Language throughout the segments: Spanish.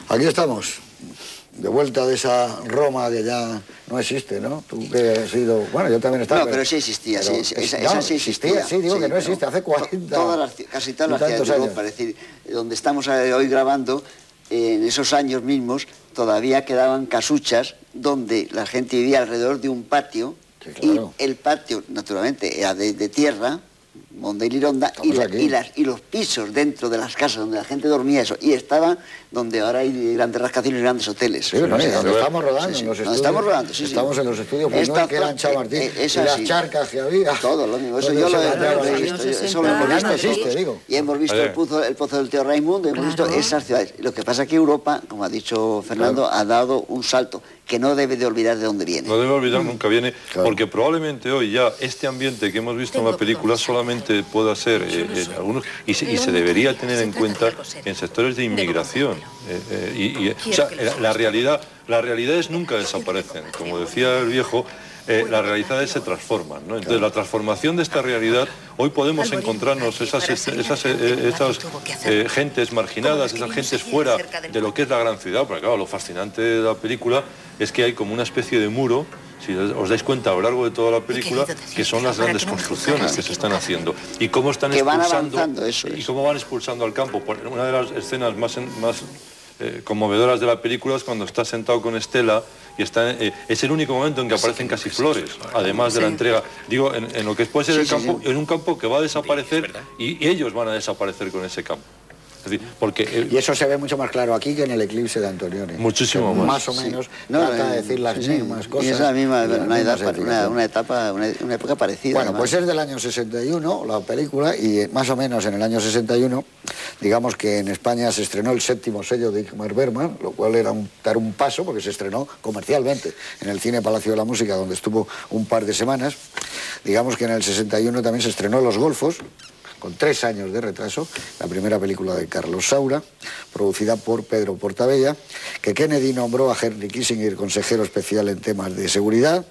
Aquí estamos, de vuelta de esa Roma que ya no existe, ¿no? Tú que has ido... Bueno, yo también estaba... No, pero sí existía, pero sí, esa sí existía. Sí, digo que no existe, hace 40... Casi todas las ciudades de Europa, es decir, donde estamos hoy grabando, en esos años mismos, todavía quedaban casuchas donde la gente vivía alrededor de un patio, sí, claro. Y el patio, naturalmente, era de tierra, Monda y Lironda, y los pisos dentro de las casas donde la gente dormía, eso, y estaba donde ahora hay grandes rascacielos y grandes hoteles. Sí, no, donde estamos rodando, sí, en los estudios. Estamos rodando, estamos en los estudios Buñuel, que eran Chamartín, y las charcas que había. Todo lo mismo, eso yo lo he visto. Eso lo hemos visto existe, digo. Y hemos visto el pozo del tío Raimundo, hemos visto esas ciudades. Lo que pasa es que Europa, como ha dicho Fernando, ha dado un salto que no debe de olvidar de dónde viene. No debe olvidar, nunca viene, porque probablemente hoy ya este ambiente que hemos visto en la película solamente pueda ser en algunos, y se debería tener en cuenta en sectores de inmigración. O sea, la realidad es nunca desaparecen, como decía el viejo. Las realidades se transforman, ¿no? Entonces la transformación de esta realidad, hoy podemos encontrarnos esas gentes marginadas, esas gentes fuera de lo que es la gran ciudad, porque claro, lo fascinante de la película es que hay como una especie de muro, si os dais cuenta a lo largo de toda la película, que son las grandes construcciones que se están haciendo y cómo están expulsando, y cómo van expulsando al campo. Una de las escenas más conmovedoras de la película es cuando está sentado con Estela y es el único momento en que aparecen casi flores, además de la entrega. Digo, en lo que puede ser el campo, en un campo que va a desaparecer y ellos van a desaparecer con ese campo. Es decir, porque y eso se ve mucho más claro aquí que en el eclipse de Antonioni. Muchísimo más. Más o menos trata de decir las mismas cosas. Y es la misma, una época parecida. Bueno, pues es del año 61 la película y más o menos en el año 61, digamos que en España se estrenó el 7º sello de Ingmar Bergman, lo cual era dar un paso porque se estrenó comercialmente en el Cine Palacio de la Música, donde estuvo un par de semanas. Digamos que en el 61 también se estrenó Los Golfos, con 3 años de retraso, la primera película de Carlos Saura, producida por Pedro Portabella, que Kennedy nombró a Henry Kissinger consejero especial en temas de seguridad,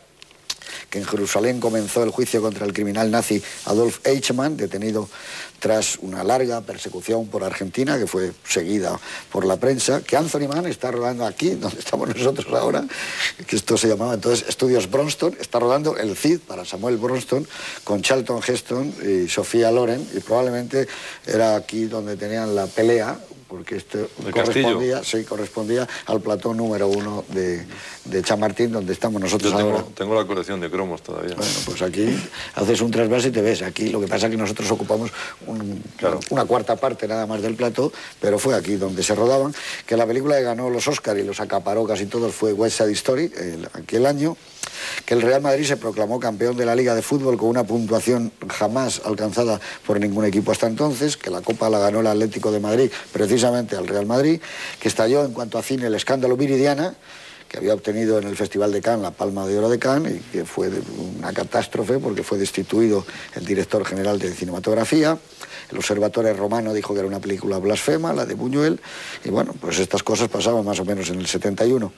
que en Jerusalén comenzó el juicio contra el criminal nazi Adolf Eichmann, detenido tras una larga persecución por Argentina, que fue seguida por la prensa, que Anthony Mann está rodando aquí, donde estamos nosotros ahora, que esto se llamaba entonces Estudios Bronston, está rodando El Cid para Samuel Bronston, con Charlton Heston y Sofía Loren, y probablemente era aquí donde tenían la pelea, porque esto correspondía al plató número 1 de Chamartín, donde estamos nosotros ahora. Tengo la colección de cromos todavía. Bueno, pues aquí haces un trasvase y te ves. Aquí lo que pasa es que nosotros ocupamos una cuarta parte nada más del plató, pero fue aquí donde se rodaban, que la película que ganó los Oscar y los acaparó casi todos fue West Side Story, aquel año, que el Real Madrid se proclamó campeón de la Liga de Fútbol con una puntuación jamás alcanzada por ningún equipo hasta entonces, que la Copa la ganó el Atlético de Madrid precisamente al Real Madrid, que estalló en cuanto a cine el escándalo Viridiana, que había obtenido en el Festival de Cannes la Palma de Oro de Cannes y que fue una catástrofe porque fue destituido el director general de cinematografía. El Observatorio Romano dijo que era una película blasfema, la de Buñuel, y bueno, pues estas cosas pasaban más o menos en el 61.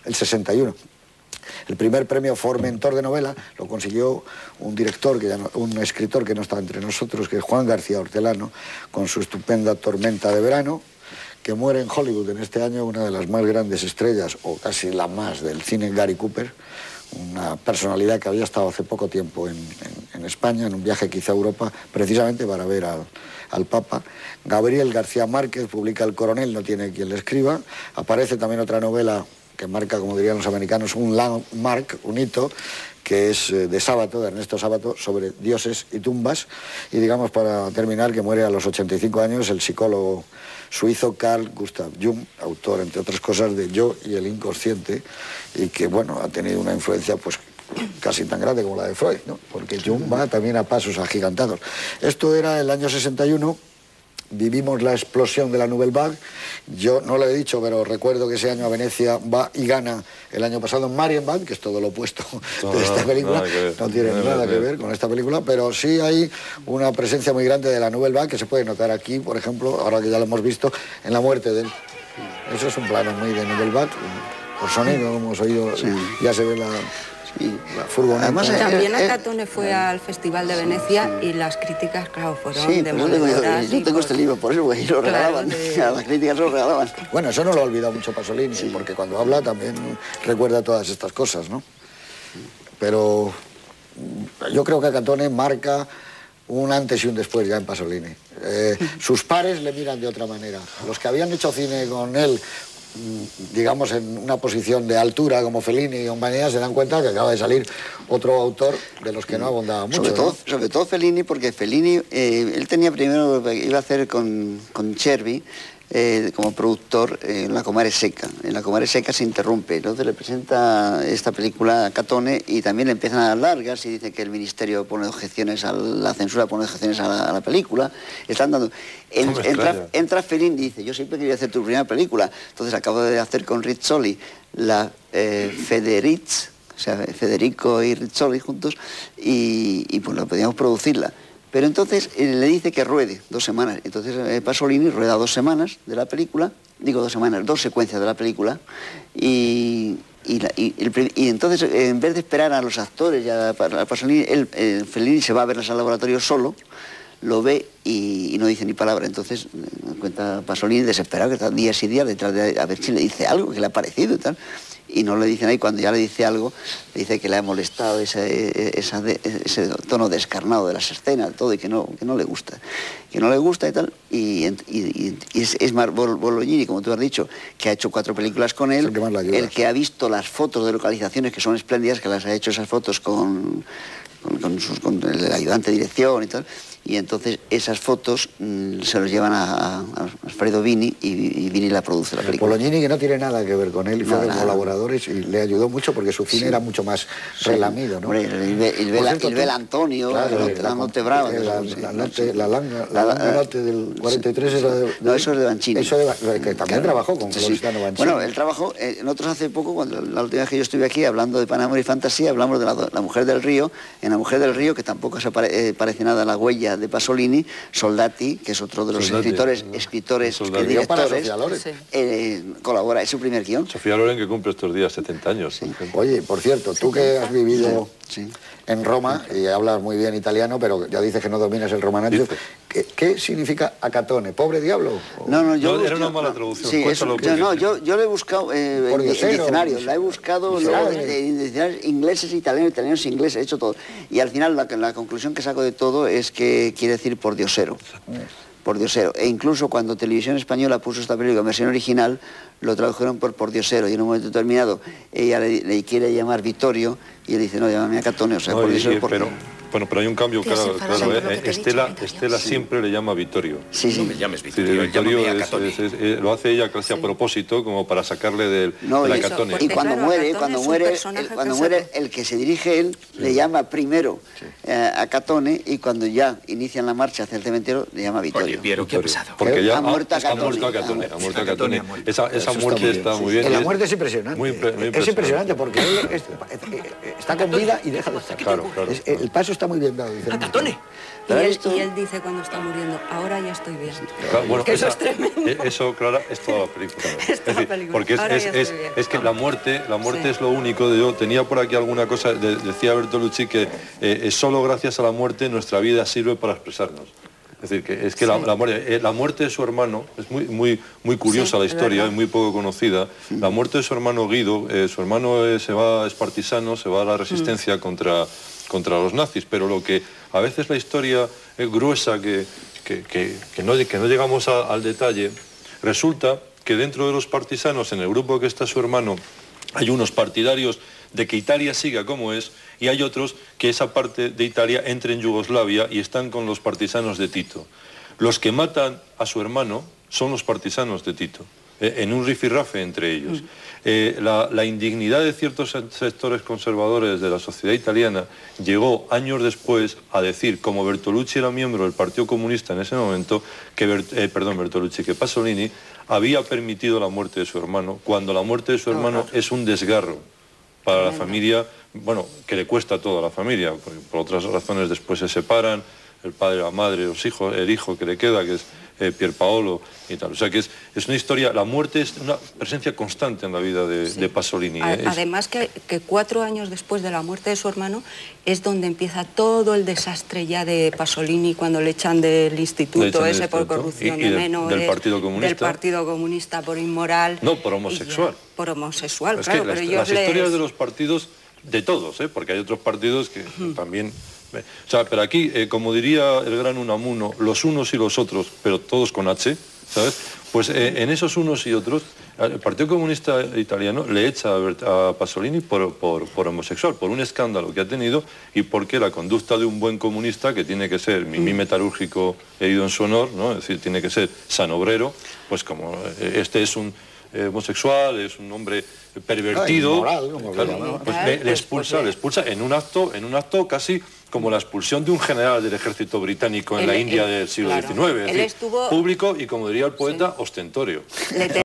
El primer premio Formentor de novela lo consiguió un escritor que no está entre nosotros, que es Juan García Hortelano, con su estupenda Tormenta de verano, que muere en Hollywood en este año una de las más grandes estrellas, o casi la más, del cine, Gary Cooper, una personalidad que había estado hace poco tiempo en España, en un viaje quizá a Europa, precisamente para ver al Papa. Gabriel García Márquez publica El Coronel, no tiene quien le escriba. Aparece también otra novela que marca, como dirían los americanos, un landmark, un hito, que es de Sábato, de Ernesto Sábato, sobre dioses y tumbas. Y digamos, para terminar, que muere a los 85 años el psicólogo suizo Carl Gustav Jung, autor, entre otras cosas, de Yo y el inconsciente, y que, bueno, ha tenido una influencia, pues, casi tan grande como la de Freud, ¿no? Porque Jung va también a pasos agigantados. Esto era el año 61, vivimos la explosión de la Nouvelle Vague. Yo no lo he dicho, pero recuerdo que ese año a Venecia va y gana el año pasado Marienbad, que es todo lo opuesto de esta película, no tiene nada que ver con esta película, pero sí hay una presencia muy grande de la Nouvelle Vague que se puede notar aquí, por ejemplo, ahora que ya lo hemos visto, en la muerte de él. Eso es un plano muy de Nouvelle Vague, por sonido, como hemos oído, ya se ve la... Sí. La furgoneta. Además, también Acatone fue al Festival de Venecia y las críticas, claro, fueron demoledoras. Yo tengo este libro, por eso, porque lo regalaban. A las críticas lo regalaban. Bueno, eso no lo ha olvidado mucho Pasolini, porque cuando habla también recuerda todas estas cosas, ¿no? Pero yo creo que Acatone marca un antes y un después ya en Pasolini. Sus pares le miran de otra manera. Los que habían hecho cine con él, digamos, en una posición de altura como Fellini y compañía, se dan cuenta que acaba de salir otro autor de los que no abundaba mucho. Sobre todo Fellini, porque Fellini, él tenía primero, iba a hacer con Cervi, como productor en La Comare Seca. En La Comare Seca se interrumpe, entonces le presenta esta película a Catone y también le empiezan a dar largas y dice que el ministerio pone objeciones a la censura, pone objeciones a la película. Están dando... Entra Fellini y dice, yo siempre quería hacer tu primera película, entonces acabo de hacer con Rizzoli la Federiz, o sea, Federico y Rizzoli juntos, y pues no podíamos producirla. Pero entonces le dice que ruede 2 semanas. Entonces Pasolini rueda 2 semanas de la película, digo 2 semanas, 2 secuencias de la película, y entonces en vez de esperar a los actores y a Pasolini, Fellini se va a verlas al laboratorio solo, lo ve y no dice ni palabra. Entonces cuenta Pasolini desesperado que está días y días detrás de a ver si le dice algo que le ha parecido y tal. Y no le dicen ahí, cuando ya le dice algo, le dice que le ha molestado ese tono descarnado de las escenas, todo, y que no le gusta. Que no le gusta y tal. Y es más, Bolognini, como tú has dicho, que ha hecho 4 películas con él, el que ha visto las fotos de localizaciones, que son espléndidas, que las ha hecho esas fotos con el ayudante de dirección y tal. Y entonces esas fotos se los llevan a Alfredo Vini y Vini la produce la película. Bolognini, que no tiene nada que ver con él, y fue de colaboradores y le ayudó mucho porque su cine era mucho más relamido, ¿no? El Bel Antonio, la Notte Brava. La Langa Notte del 43 era de... No, eso es de Bancini. Eso que también trabajó con Florestano Bancini. Bueno, él trabajó, nosotros hace poco, cuando la última vez que yo estuve aquí hablando de Pan, Amor y Fantasía, hablamos de la Mujer del Río. En La Mujer del Río, que tampoco se parece nada a la huella de Pasolini, Soldati, que es otro de los escritores directores, colabora, es su primer guión. Sofía Loren, que cumple estos días 70 años. Sí. Oye, por cierto, tú que has vivido en Roma y hablas muy bien italiano, pero ya dices que no dominas el romanaccio, ¿qué significa Acatone? ¿Pobre diablo? No, era una mala traducción. Sí, yo lo he buscado en diccionarios, la he buscado en diccionarios ingleses, italianos, ingleses, he hecho todo. Y al final la conclusión que saco de todo es que quiere decir pordiosero. Pordiosero. E incluso cuando Televisión Española puso esta película en versión original, lo tradujeron por pordiosero, y en un momento determinado ella le quiere llamar Vittorio y él dice, no, llámame Acatone, o sea, pordiosero. Pero hay un cambio claro. Estela siempre le llama Vittorio. Sí. No me llames Vittorio, llámame Acatone. Lo hace ella casi a propósito, como para sacarle del Acatone. Y cuando muere el que se dirige él, le llama primero Acatone, y cuando ya inician la marcha hacia el cementerio, le llama Vittorio. Oye, Piero, qué pesado. Porque ya ha muerto Acatone. Esa muerte está muy bien. La muerte es impresionante. Es impresionante porque él está con vida y deja de estar. Claro. El paso está muy bien dado. Acatone. Y él dice cuando está muriendo, ahora ya estoy bien. Bueno, eso es tremendo. Eso, Clara, es toda la película. Es toda la película. Porque es que la muerte es lo único. Yo tenía por aquí alguna cosa, decía Bertolucci, que solo gracias a la muerte nuestra vida sirve para expresarnos. Es decir, que la muerte de su hermano, es muy curiosa la historia, es muy poco conocida. La muerte de su hermano Guido, su hermano se va a Espartisano, se va a la resistencia contra los nazis, pero lo que a veces la historia es gruesa, que no llegamos al detalle, resulta que dentro de los partisanos, en el grupo que está su hermano, hay unos partidarios de que Italia siga como es, y hay otros que esa parte de Italia entre en Yugoslavia y están con los partisanos de Tito. Los que matan a su hermano son los partisanos de Tito, en un rifirrafe entre ellos. La indignidad de ciertos sectores conservadores de la sociedad italiana llegó años después a decir, como Bertolucci era miembro del Partido Comunista en ese momento, que Pasolini había permitido la muerte de su hermano, cuando la muerte de su hermano es un desgarro para la familia, bueno, que le cuesta a toda la familia, porque por otras razones después se separan, el padre, la madre, los hijos, el hijo que le queda, que es Pierpaolo y tal. O sea que es una historia, la muerte es una presencia constante en la vida de Pasolini. Además que 4 años después de la muerte de su hermano es donde empieza todo el desastre ya de Pasolini cuando le echan del instituto ese por corrupción y del Partido Comunista. Del Partido Comunista por inmoral. No, por homosexual. Por homosexual, es claro. Que pero las historias de los partidos, de todos, porque hay otros partidos que también... O sea, pero aquí, como diría el gran Unamuno, los unos y los otros, pero todos con H, ¿sabes? Pues en esos unos y otros, el Partido Comunista Italiano le echa a Pasolini por homosexual, por un escándalo que ha tenido y porque la conducta de un buen comunista, que tiene que ser mimí metalúrgico e ido en su honor, ¿no? Es decir, tiene que ser sanobrero, pues como este es un homosexual, es un hombre pervertido, inmoral, pues le expulsa en un acto casi como la expulsión de un general del ejército británico en la India del siglo XIX, es decir, público y, como diría el poeta, ostentorio.